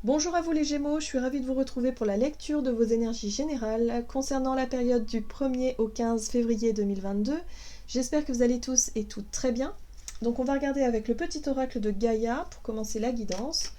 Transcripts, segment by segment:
Bonjour à vous les Gémeaux, je suis ravie de vous retrouver pour la lecture de vos énergies générales concernant la période du 1er au 15 février 2022. J'espère que vous allez tous et toutes très bien. Donc on va regarder avec le petit oracle de Gaïa pour commencer la guidance.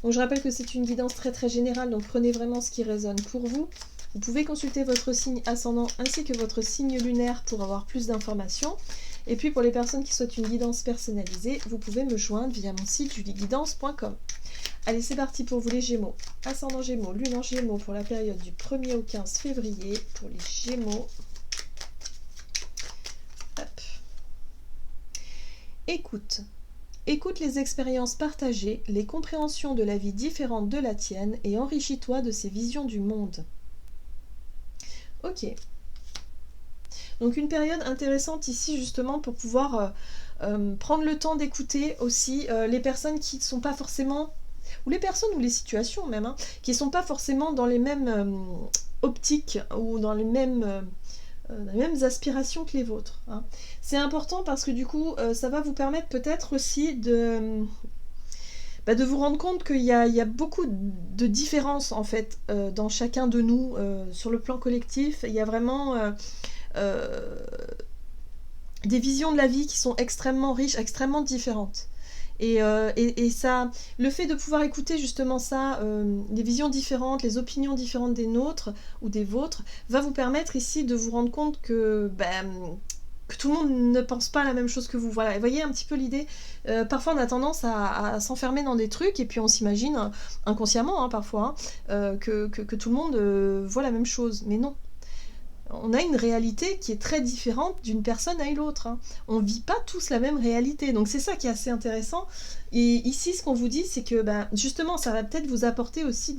Donc je rappelle que c'est une guidance très générale, donc prenez vraiment ce qui résonne pour vous. Vous pouvez consulter votre signe ascendant ainsi que votre signe lunaire pour avoir plus d'informations. Et puis pour les personnes qui souhaitent une guidance personnalisée, vous pouvez me joindre via mon site julieguidance.com. Allez, c'est parti pour vous les Gémeaux. Ascendant Gémeaux, Lune en Gémeaux pour la période du 1er au 15 février pour les Gémeaux. Hop. Écoute. Écoute les expériences partagées, les compréhensions de la vie différentes de la tienne et enrichis-toi de ces visions du monde. Ok. Donc une période intéressante ici justement pour pouvoir prendre le temps d'écouter aussi les personnes qui ne sont pas forcément, ou les personnes ou les situations même, qui ne sont pas forcément dans les mêmes optiques ou dans les mêmes aspirations que les vôtres. C'est important parce que du coup ça va vous permettre peut-être aussi de vous rendre compte qu'il y a beaucoup de différences en fait dans chacun de nous sur le plan collectif. Il y a vraiment des visions de la vie qui sont extrêmement riches, extrêmement différentes. Et ça, le fait de pouvoir écouter justement ça, les visions différentes, les opinions différentes des nôtres ou des vôtres, va vous permettre ici de vous rendre compte que tout le monde ne pense pas la même chose que vous. Voilà, vous voyez un petit peu l'idée. Parfois on a tendance à s'enfermer dans des trucs et puis on s'imagine inconsciemment parfois que tout le monde voit la même chose. Mais non. On a une réalité qui est très différente d'une personne à l'autre. On ne vit pas tous la même réalité. Donc c'est ça qui est assez intéressant. Et ici, ce qu'on vous dit, c'est que justement, ça va peut-être vous apporter aussi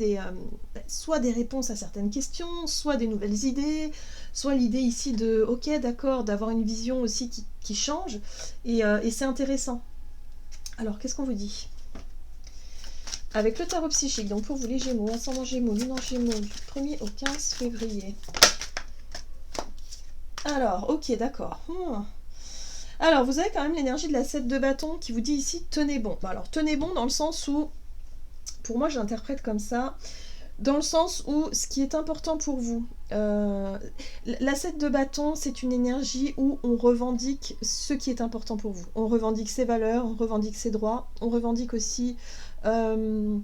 soit des réponses à certaines questions, soit des nouvelles idées, soit l'idée ici de, ok, d'accord, d'avoir une vision aussi qui change. Et c'est intéressant. Alors, qu'est-ce qu'on vous dit ? Avec le tarot psychique, donc pour vous les Gémeaux, ascendant Gémeaux, Lune en Gémeaux, du 1er au 15 février. Alors, ok, d'accord. Alors, vous avez quand même l'énergie de la 7 de bâton qui vous dit ici, tenez bon. Alors, tenez bon dans le sens où, pour moi, je l'interprète comme ça, dans le sens où ce qui est important pour vous, la 7 de bâton, c'est une énergie où on revendique ce qui est important pour vous. On revendique ses valeurs, on revendique ses droits, on revendique aussi son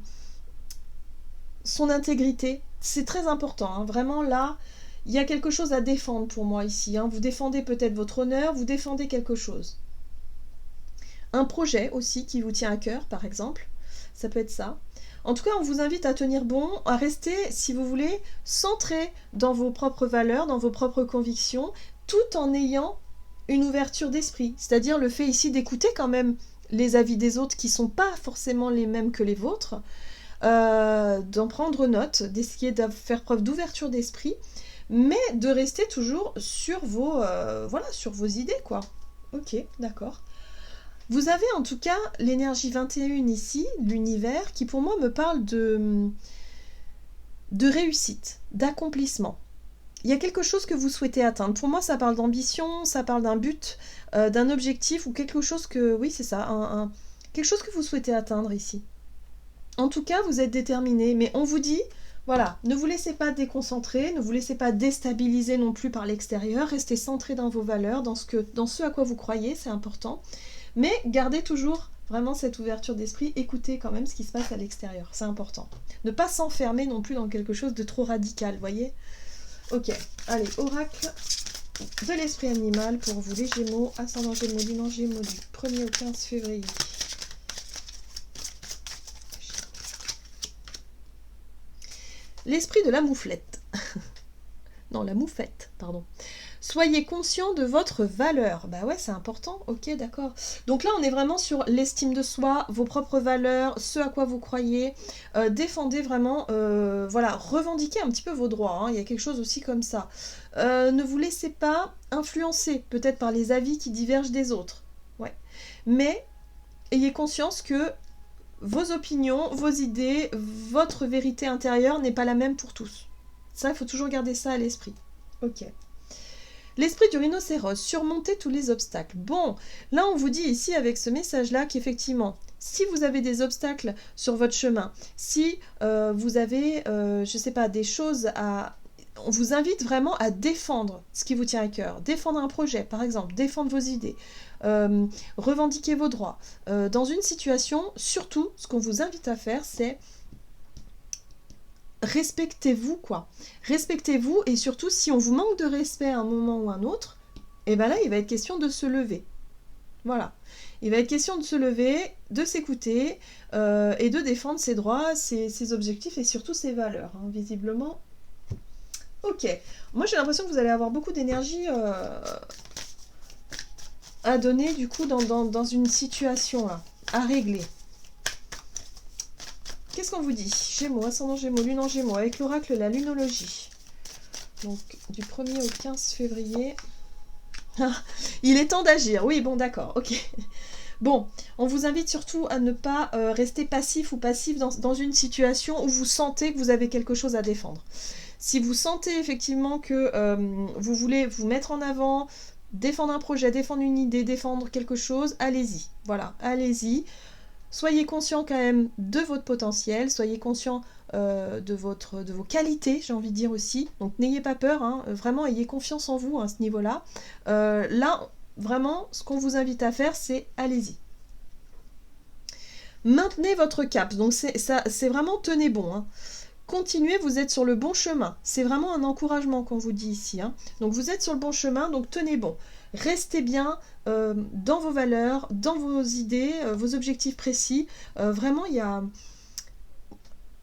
intégrité. C'est très important, vraiment là. Il y a quelque chose à défendre pour moi ici. Vous défendez peut-être votre honneur, vous défendez quelque chose. Un projet aussi qui vous tient à cœur, par exemple. Ça peut être ça. En tout cas, on vous invite à tenir bon, à rester, si vous voulez, centré dans vos propres valeurs, dans vos propres convictions, tout en ayant une ouverture d'esprit. C'est-à-dire le fait ici d'écouter quand même les avis des autres qui ne sont pas forcément les mêmes que les vôtres, d'en prendre note, d'essayer de faire preuve d'ouverture d'esprit, mais de rester toujours sur sur vos idées, quoi. Ok, d'accord. Vous avez en tout cas l'énergie 21 ici, l'univers, qui pour moi me parle de réussite, d'accomplissement. Il y a quelque chose que vous souhaitez atteindre. Pour moi, ça parle d'ambition, ça parle d'un but, d'un objectif, ou quelque chose que... Oui, c'est ça, quelque chose que vous souhaitez atteindre ici. En tout cas, vous êtes déterminé, mais on vous dit... Voilà, ne vous laissez pas déconcentrer, ne vous laissez pas déstabiliser non plus par l'extérieur, restez centré dans vos valeurs, dans ce à quoi vous croyez, c'est important. Mais gardez toujours vraiment cette ouverture d'esprit, écoutez quand même ce qui se passe à l'extérieur, c'est important. Ne pas s'enfermer non plus dans quelque chose de trop radical, voyez ? Ok, allez, oracle de l'esprit animal pour vous les Gémeaux, ascendant Gémeaux, Lune en Gémeaux du 1er au 15 février. L'esprit de la mouflette. Non, la moufette, pardon. Soyez conscient de votre valeur. Bah ouais, c'est important. Ok, d'accord. Donc là, on est vraiment sur l'estime de soi, vos propres valeurs, ce à quoi vous croyez. Défendez vraiment, revendiquez un petit peu vos droits. Il y a quelque chose aussi comme ça. Ne vous laissez pas influencer, peut-être par les avis qui divergent des autres. Ouais. Mais ayez conscience que vos opinions, vos idées, votre vérité intérieure n'est pas la même pour tous. Ça, il faut toujours garder ça à l'esprit. Ok. L'esprit du rhinocéros, surmonter tous les obstacles. Bon, là on vous dit ici avec ce message-là qu'effectivement, Si vous avez des obstacles sur votre chemin, si vous avez, je sais pas, des choses à... On vous invite vraiment à défendre ce qui vous tient à cœur, défendre un projet, par exemple, défendre vos idées, revendiquer vos droits. Dans une situation, surtout, ce qu'on vous invite à faire, c'est respectez-vous, quoi. Respectez-vous, et surtout, si on vous manque de respect à un moment ou un autre, et bien là, il va être question de se lever. Voilà. Il va être question de se lever, de s'écouter, et de défendre ses droits, ses objectifs, et surtout ses valeurs, hein, visiblement. Ok. Moi, j'ai l'impression que vous allez avoir beaucoup d'énergie à donner, du coup, dans une situation, là, à régler. Qu'est-ce qu'on vous dit? Gémeaux, ascendant Gémeaux, lune en Gémeaux, avec l'oracle, la lunologie. Donc, du 1er au 15 février. Il est temps d'agir. Oui, bon, d'accord, ok. Bon, on vous invite surtout à ne pas rester passif ou passif dans une situation où vous sentez que vous avez quelque chose à défendre. Si vous sentez effectivement que vous voulez vous mettre en avant, défendre un projet, défendre une idée, défendre quelque chose, allez-y. Voilà, allez-y. Soyez conscient quand même de votre potentiel, soyez conscient de vos qualités, j'ai envie de dire aussi. Donc n'ayez pas peur, hein, vraiment ayez confiance en vous à ce niveau-là. Là, vraiment, ce qu'on vous invite à faire, c'est allez-y. Maintenez votre cap, donc c'est vraiment tenez bon. Hein. Continuez, vous êtes sur le bon chemin. C'est vraiment un encouragement qu'on vous dit ici. Hein. Donc vous êtes sur le bon chemin, donc tenez bon. Restez bien dans vos valeurs, dans vos idées, vos objectifs précis. Vraiment, il y a...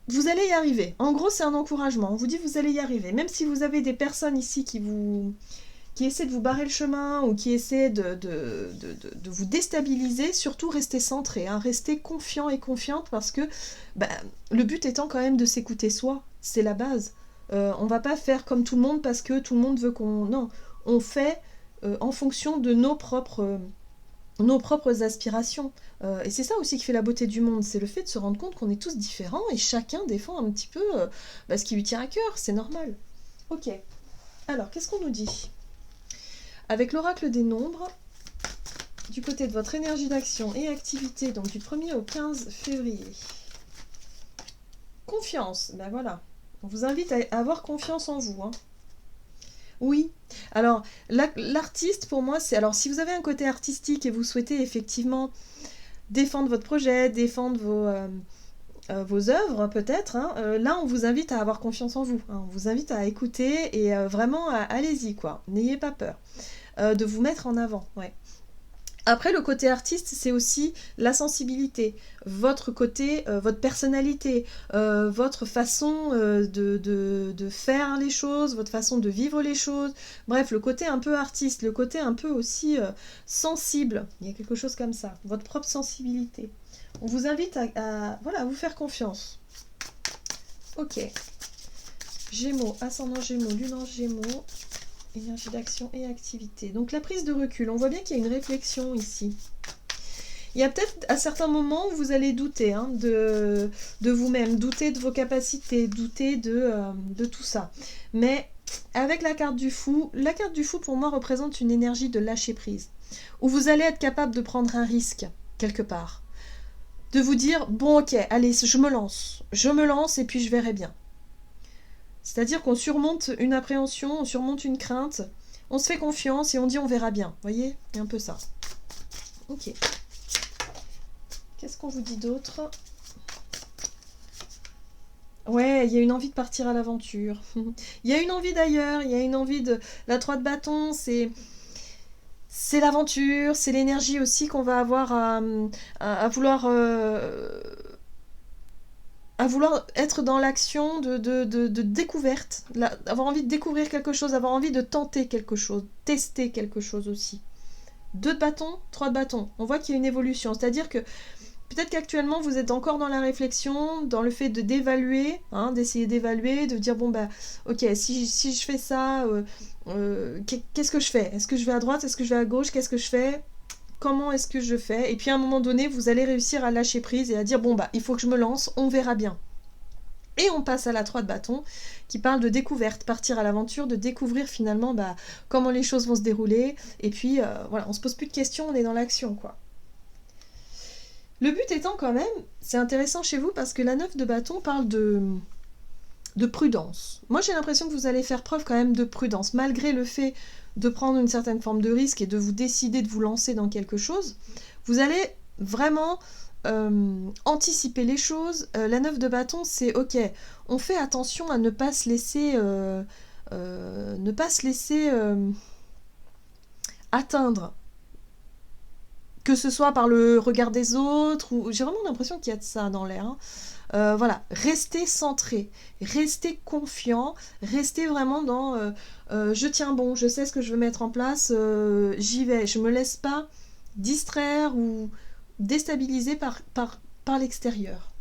Vous allez y arriver. En gros, c'est un encouragement. On vous dit vous allez y arriver. Même si vous avez des personnes ici qui essaient de vous barrer le chemin ou qui essaient de vous déstabiliser, surtout restez centré, hein, restez confiant et confiante parce que le but étant quand même de s'écouter soi, c'est la base. On va pas faire comme tout le monde parce que tout le monde veut qu'on... Non, on fait en fonction de nos propres aspirations. Et c'est ça aussi qui fait la beauté du monde, c'est le fait de se rendre compte qu'on est tous différents et chacun défend un petit peu ce qui lui tient à cœur, c'est normal. Ok, alors qu'est-ce qu'on nous dit ? Avec l'oracle des nombres, du côté de votre énergie d'action et activité, donc du 1er au 15 février. Confiance, ben voilà. On vous invite à avoir confiance en vous. Hein. Oui, alors l'artiste pour moi, c'est... Alors si vous avez un côté artistique et vous souhaitez effectivement défendre votre projet, défendre vos œuvres peut-être, hein, là on vous invite à avoir confiance en vous. Hein. On vous invite à écouter et vraiment allez-y quoi, n'ayez pas peur. De vous mettre en avant, ouais. Après, le côté artiste, c'est aussi la sensibilité, votre côté, votre personnalité, votre façon de faire les choses, votre façon de vivre les choses. Bref, le côté un peu artiste, le côté un peu aussi sensible. Il y a quelque chose comme ça, votre propre sensibilité. On vous invite à vous faire confiance. Ok. Gémeaux, ascendant Gémeaux, lune en Gémeaux. Énergie d'action et activité. Donc la prise de recul, on voit bien qu'il y a une réflexion ici. Il y a peut-être à certains moments où vous allez douter hein, de vous-même, douter de vos capacités, douter de tout ça. Mais avec la carte du fou pour moi représente une énergie de lâcher prise. Où vous allez être capable de prendre un risque quelque part. De vous dire, bon ok, allez, je me lance et puis je verrai bien. C'est-à-dire qu'on surmonte une appréhension, on surmonte une crainte, on se fait confiance et on dit on verra bien. Vous voyez ? Il y a un peu ça. Ok. Qu'est-ce qu'on vous dit d'autre ? Ouais, il y a une envie de partir à l'aventure. Il y a une envie d'ailleurs, il y a une envie de... La 3 de bâton, c'est l'aventure, c'est l'énergie aussi qu'on va avoir à vouloir... à vouloir être dans l'action de découverte, avoir envie de découvrir quelque chose, avoir envie de tenter quelque chose, tester quelque chose aussi. 2 de bâton, 3 de bâton. On voit qu'il y a une évolution, c'est-à-dire que peut-être qu'actuellement vous êtes encore dans la réflexion, dans le fait d'évaluer, hein, d'essayer d'évaluer, de dire bon ok, si je fais ça, qu'est-ce que je fais ? Est-ce que je vais à droite ? Est-ce que je vais à gauche ? Qu'est-ce que je fais ? Comment est-ce que je fais ? Et puis à un moment donné, vous allez réussir à lâcher prise et à dire, bon il faut que je me lance, on verra bien. Et on passe à la 3 de bâton, qui parle de découverte, partir à l'aventure, de découvrir finalement comment les choses vont se dérouler. Et puis, on se pose plus de questions, on est dans l'action, quoi. Le but étant quand même, c'est intéressant chez vous parce que la 9 de bâton parle de prudence. Moi j'ai l'impression que vous allez faire preuve quand même de prudence, malgré le fait de prendre une certaine forme de risque et de vous décider de vous lancer dans quelque chose. Vous allez vraiment anticiper les choses. La 9 de bâton, c'est ok, on fait attention à ne pas se laisser atteindre, que ce soit par le regard des autres, ou j'ai vraiment l'impression qu'il y a de ça dans l'air, hein. Voilà, restez centré, restez confiant, restez vraiment dans je tiens bon, je sais ce que je veux mettre en place, j'y vais, je me laisse pas distraire ou déstabiliser par l'extérieur.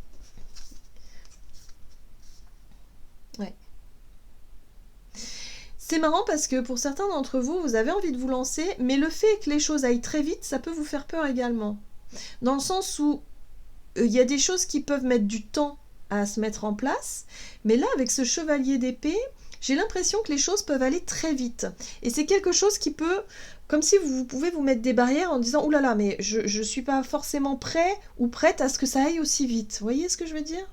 Ouais. C'est marrant parce que pour certains d'entre vous, vous avez envie de vous lancer, mais le fait que les choses aillent très vite, ça peut vous faire peur également. Dans le sens où il y a des choses qui peuvent mettre du temps à se mettre en place, mais là, avec ce chevalier d'épée, j'ai l'impression que les choses peuvent aller très vite. Et c'est quelque chose qui peut, comme si vous pouvez vous mettre des barrières en disant « Ouh là là, mais je ne suis pas forcément prêt ou prête à ce que ça aille aussi vite. » Vous voyez ce que je veux dire?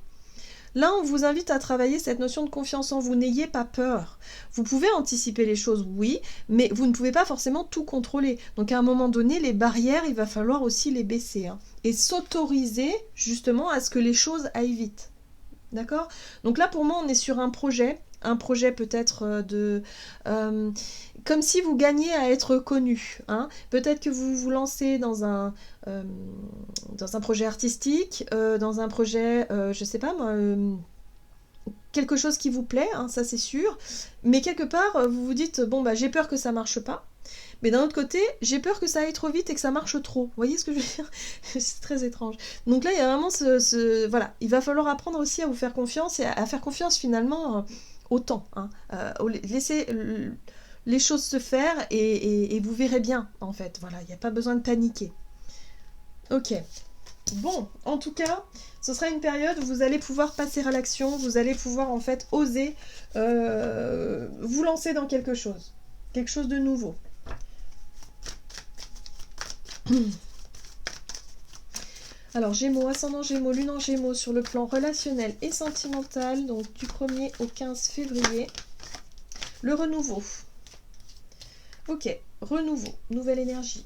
Là, on vous invite à travailler cette notion de confiance en vous. N'ayez pas peur. Vous pouvez anticiper les choses, oui, mais vous ne pouvez pas forcément tout contrôler. Donc à un moment donné, les barrières, il va falloir aussi les baisser, hein, et s'autoriser justement à ce que les choses aillent vite. D'accord? Donc là, pour moi, on est sur un projet peut-être comme si vous gagniez à être connu, hein. Peut-être que vous vous lancez euh, dans un projet artistique, dans un projet, je sais pas moi, quelque chose qui vous plaît, hein, ça c'est sûr, mais quelque part, vous vous dites, bon bah j'ai peur que ça marche pas, mais d'un autre côté, j'ai peur que ça aille trop vite et que ça marche trop. Vous voyez ce que je veux dire? C'est très étrange. Donc là, il y a vraiment voilà, il va falloir apprendre aussi à vous faire confiance et à faire confiance finalement au temps, hein. Laissez les choses se faire et vous verrez bien, en fait. Voilà, il n'y a pas besoin de paniquer. Ok. Bon, en tout cas, ce sera une période où vous allez pouvoir passer à l'action, vous allez pouvoir en fait oser vous lancer dans quelque chose de nouveau. Alors Gémeaux, ascendant Gémeaux, lune en Gémeaux sur le plan relationnel et sentimental, donc du 1er au 15 février. Le renouveau. Ok, renouveau, nouvelle énergie.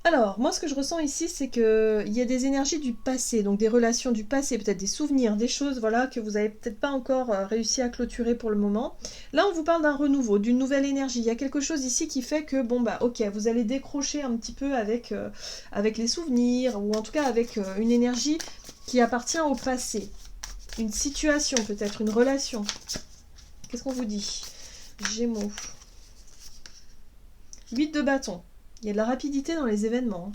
Alors, moi, ce que je ressens ici, c'est qu'il y a des énergies du passé, donc des relations du passé, peut-être des souvenirs, des choses voilà, que vous n'avez peut-être pas encore réussi à clôturer pour le moment. Là, on vous parle d'un renouveau, d'une nouvelle énergie. Il y a quelque chose ici qui fait que, bon, bah, ok, vous allez décrocher un petit peu avec les souvenirs, ou en tout cas avec une énergie qui appartient au passé. Une situation, peut-être, une relation. Qu'est-ce qu'on vous dit? Gémeaux. 8 de bâton. Il y a de la rapidité dans les événements.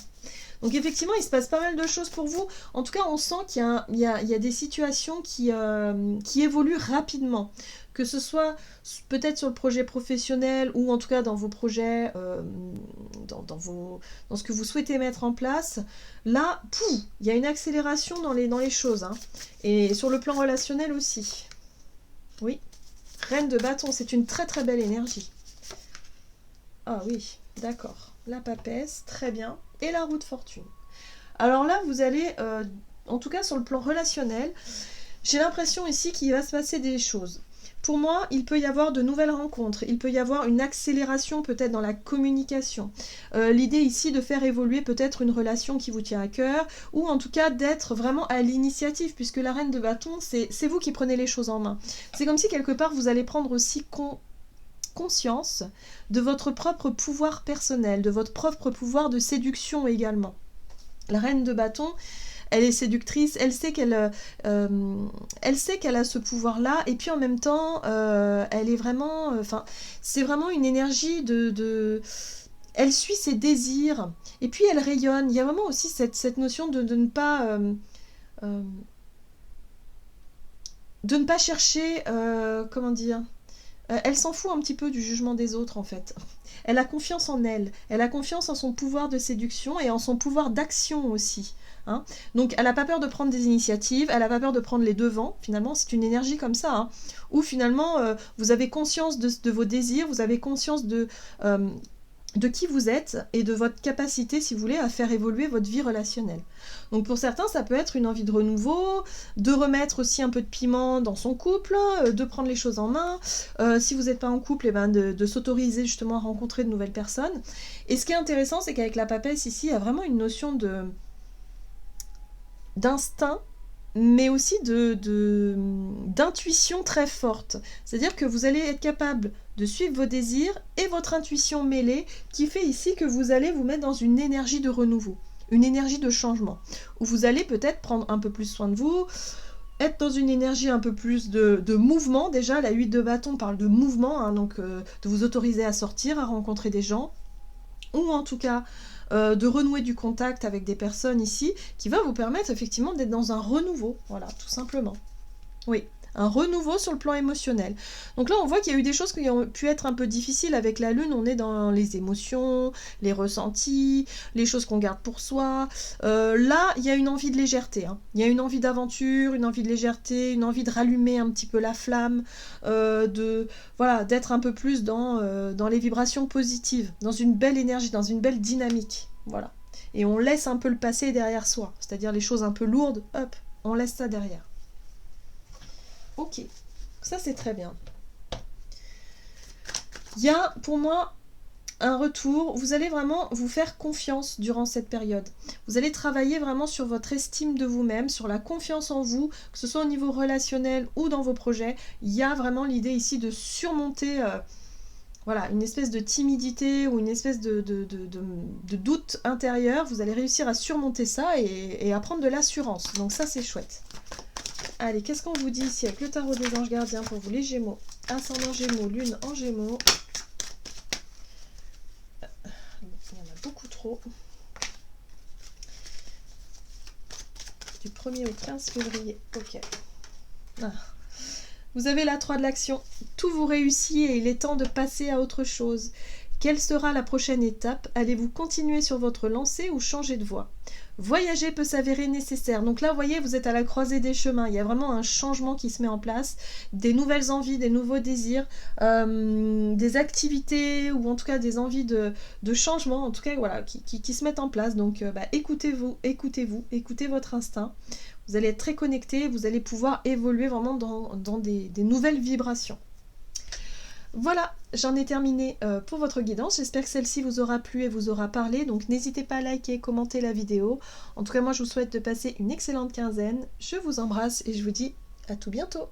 Donc effectivement, il se passe pas mal de choses pour vous. En tout cas, on sent qu'il y a des situations qui évoluent rapidement. Que ce soit peut-être sur le projet professionnel ou en tout cas dans vos projets, dans ce que vous souhaitez mettre en place. Là, il y a une accélération dans les choses, hein. Et sur le plan relationnel aussi. Oui. Reine de bâton, c'est une très très belle énergie. Ah oui, d'accord. La papesse, très bien. Et la roue de fortune. Alors là, vous allez, en tout cas sur le plan relationnel, j'ai l'impression ici qu'il va se passer des choses. Pour moi, il peut y avoir de nouvelles rencontres, il peut y avoir une accélération peut-être dans la communication. L'idée ici de faire évoluer peut-être une relation qui vous tient à cœur, ou en tout cas d'être vraiment à l'initiative, puisque la reine de bâton, c'est vous qui prenez les choses en main. C'est comme si quelque part vous allez prendre aussi conscience de votre propre pouvoir personnel, de votre propre pouvoir de séduction également. La reine de bâton, elle est séductrice, elle sait qu'elle a ce pouvoir-là, et puis en même temps, elle est vraiment, c'est vraiment une énergie elle suit ses désirs, et puis elle rayonne. Il y a vraiment aussi cette notion de ne pas chercher, comment dire. Elle s'en fout un petit peu du jugement des autres en fait. Elle a confiance en elle, elle a confiance en son pouvoir de séduction et en son pouvoir d'action aussi, hein. Donc elle n'a pas peur de prendre des initiatives, elle n'a pas peur de prendre les devants, finalement c'est une énergie comme ça, hein, où finalement vous avez conscience de vos désirs, vous avez conscience de qui vous êtes et de votre capacité, si vous voulez, à faire évoluer votre vie relationnelle. Donc pour certains, ça peut être une envie de renouveau, de remettre aussi un peu de piment dans son couple, de prendre les choses en main. Si vous n'êtes pas en couple, eh ben de s'autoriser justement à rencontrer de nouvelles personnes. Et ce qui est intéressant, c'est qu'avec la papesse ici, il y a vraiment une notion d'instinct, mais aussi d'intuition très forte. C'est-à-dire que vous allez être capable de suivre vos désirs et votre intuition mêlée, qui fait ici que vous allez vous mettre dans une énergie de renouveau, une énergie de changement, où vous allez peut-être prendre un peu plus soin de vous, être dans une énergie un peu plus de mouvement. Déjà, la 8 de bâton parle de mouvement, hein, donc de vous autoriser à sortir, à rencontrer des gens, ou en tout cas de renouer du contact avec des personnes ici, qui va vous permettre effectivement d'être dans un renouveau, voilà, tout simplement. Oui, un renouveau sur le plan émotionnel. Donc là, on voit qu'il y a eu des choses qui ont pu être un peu difficiles avec la Lune. On est dans les émotions, les ressentis, les choses qu'on garde pour soi. Là, il y a une envie de légèreté, hein. Il y a une envie d'aventure, une envie de légèreté, une envie de rallumer un petit peu la flamme, voilà, d'être un peu plus dans les vibrations positives, dans une belle énergie, dans une belle dynamique. Voilà. Et on laisse un peu le passé derrière soi, c'est-à-dire les choses un peu lourdes, hop, on laisse ça derrière. Ok, ça c'est très bien. Il y a pour moi un retour, vous allez vraiment vous faire confiance durant cette période. Vous allez travailler vraiment sur votre estime de vous-même, sur la confiance en vous, que ce soit au niveau relationnel ou dans vos projets. Il y a vraiment l'idée ici de surmonter voilà, une espèce de timidité ou une espèce de doute intérieur. Vous allez réussir à surmonter ça et à prendre de l'assurance. Donc ça c'est chouette. Allez, qu'est-ce qu'on vous dit ici avec le tarot des anges gardiens pour vous les Gémeaux? Ascendant Gémeaux, Lune en Gémeaux. Il y en a beaucoup trop. Du 1er au 15 février. Ok. Ah. Vous avez la 3 de l'action. Tout vous réussit et il est temps de passer à autre chose. Quelle sera la prochaine étape? Allez-vous continuer sur votre lancée ou changer de voie? Voyager peut s'avérer nécessaire. Donc là, vous voyez, vous êtes à la croisée des chemins. Il y a vraiment un changement qui se met en place, des nouvelles envies, des nouveaux désirs, des activités ou en tout cas des envies de changement, en tout cas voilà, qui se mettent en place. Donc écoutez-vous, écoutez votre instinct. Vous allez être très connecté, vous allez pouvoir évoluer vraiment dans des nouvelles vibrations. Voilà, j'en ai terminé pour votre guidance. J'espère que celle-ci vous aura plu et vous aura parlé. Donc n'hésitez pas à liker, commenter la vidéo. En tout cas, moi je vous souhaite de passer une excellente quinzaine. Je vous embrasse et je vous dis à tout bientôt.